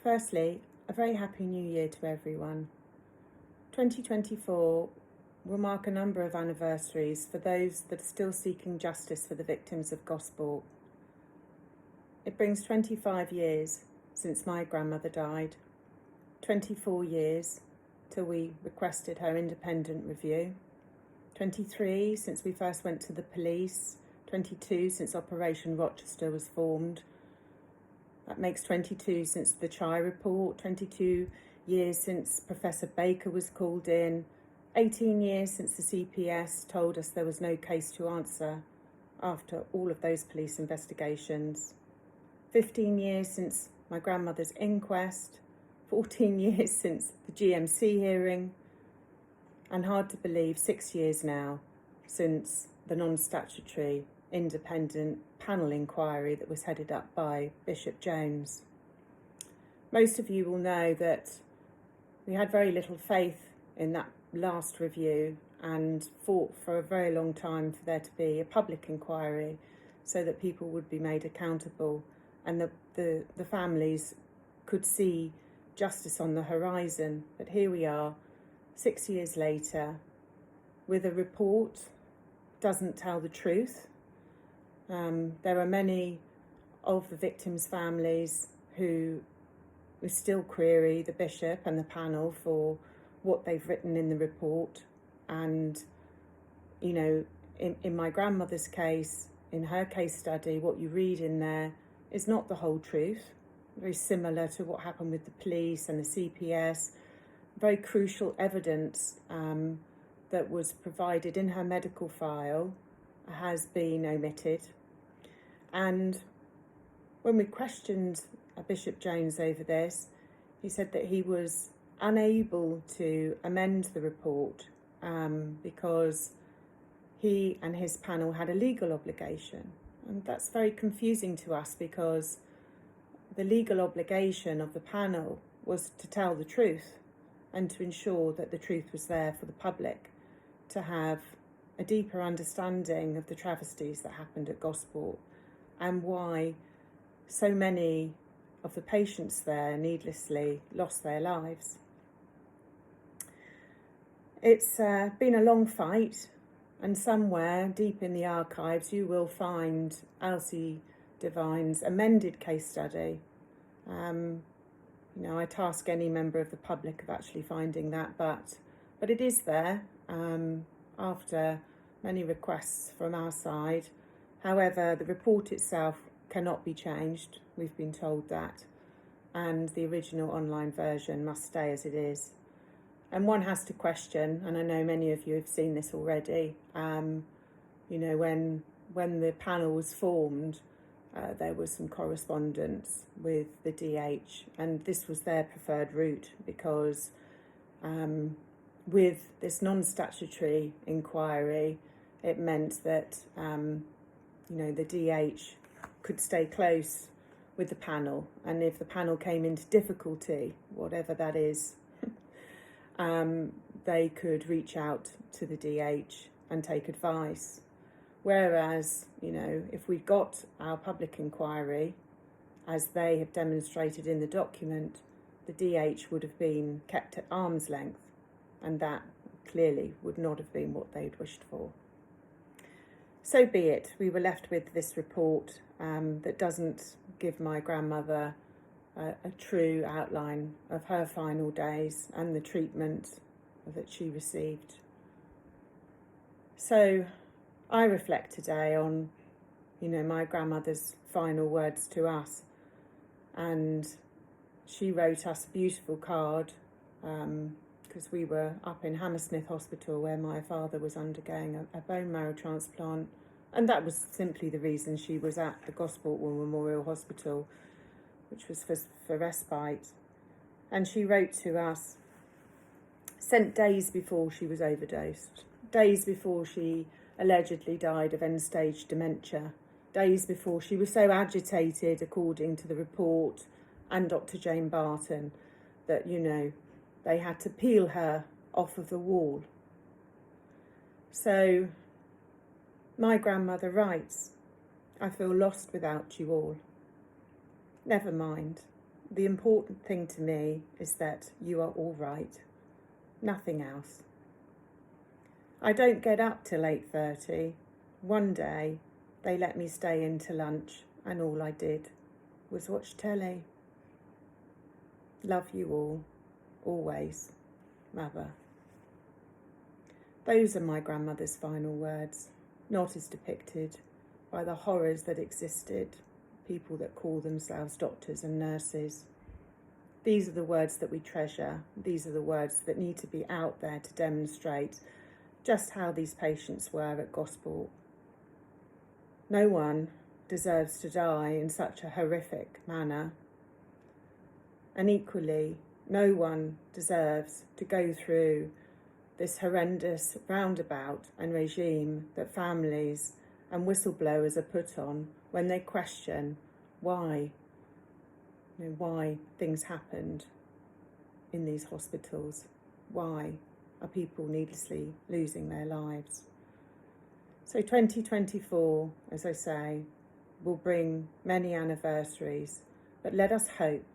Firstly, a very happy new year to everyone. 2024 will mark a number of anniversaries for those that are still seeking justice for the victims of Gosport. It brings 25 years since my grandmother died, 24 years till we requested her independent review, 23 since we first went to the police, 22 since Operation Rochester was formed. That makes 22 since the Chai report, 22 years since Professor Baker was called in, 18 years since the CPS told us there was no case to answer after all of those police investigations, 15 years since my grandmother's inquest, 14 years since the GMC hearing, and hard to believe 6 years now since the non-statutory independent panel inquiry that was headed up by Bishop Jones. Most of you will know that we had very little faith in that last review and fought for a very long time for there to be a public inquiry so that people would be made accountable and the families could see justice on the horizon. But here we are, 6 years later, with a report doesn't tell the truth. There are many of the victims' families who still query the bishop and the panel for what they've written in the report. And, you know, in my grandmother's case, in her case study, what you read in there is not the whole truth. Very similar to what happened with the police and the CPS. Very crucial evidence that was provided in her medical file has been omitted. And when we questioned Bishop Jones over this, he said that he was unable to amend the report because he and his panel had a legal obligation. And that's very confusing to us because the legal obligation of the panel was to tell the truth and to ensure that the truth was there for the public to have a deeper understanding of the travesties that happened at Gosport and why so many of the patients there needlessly lost their lives. It's been a long fight, and somewhere deep in the archives you will find Elsie Devine's amended case study. I task any member of the public of actually finding that, but it is there after many requests from our side. However, the report itself cannot be changed, we've been told that, and the original online version must stay as it is. And one has to question, and I know many of you have seen this already, when the panel was formed, there was some correspondence with the DH, and this was their preferred route because with this non-statutory inquiry, it meant that the DH could stay close with the panel, and if the panel came into difficulty, whatever that is, they could reach out to the DH and take advice. Whereas, if we got our public inquiry, as they have demonstrated in the document, the DH would have been kept at arm's length, and that clearly would not have been what they'd wished for. So be it. We were left with this report that doesn't give my grandmother a true outline of her final days and the treatment that she received. So I reflect today on, my grandmother's final words to us, and she wrote us a beautiful card because we were up in Hammersmith Hospital where my father was undergoing a bone marrow transplant, and that was simply the reason she was at the Gosport War Memorial Hospital, which was for respite. And she wrote to us, sent days before she was overdosed, days before she allegedly died of end-stage dementia, days before she was so agitated, according to the report and Dr. Jane Barton, that, they had to peel her off of the wall. So my grandmother writes, I feel lost without you all. Never mind, The important thing to me is that you are all right, nothing else. I don't get up till 8:30. One day they let me stay in to lunch and all I did was watch telly. Love you all, always, Mother. Those are my grandmother's final words, not as depicted by the horrors that existed, people that call themselves doctors and nurses. These are the words that we treasure. These are the words that need to be out there to demonstrate just how these patients were at Gosport. No one deserves to die in such a horrific manner. And equally, no one deserves to go through this horrendous roundabout and regime that families and whistleblowers are put on when they question why things happened in these hospitals. Why are people needlessly losing their lives? So 2024, as I say, will bring many anniversaries, but let us hope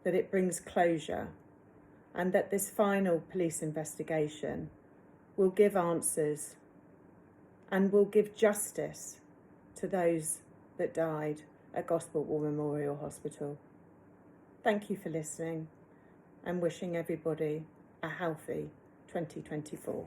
that it brings closure and that this final police investigation will give answers and will give justice to those that died at Gosport War Memorial Hospital. Thank you for listening and wishing everybody a healthy 2024.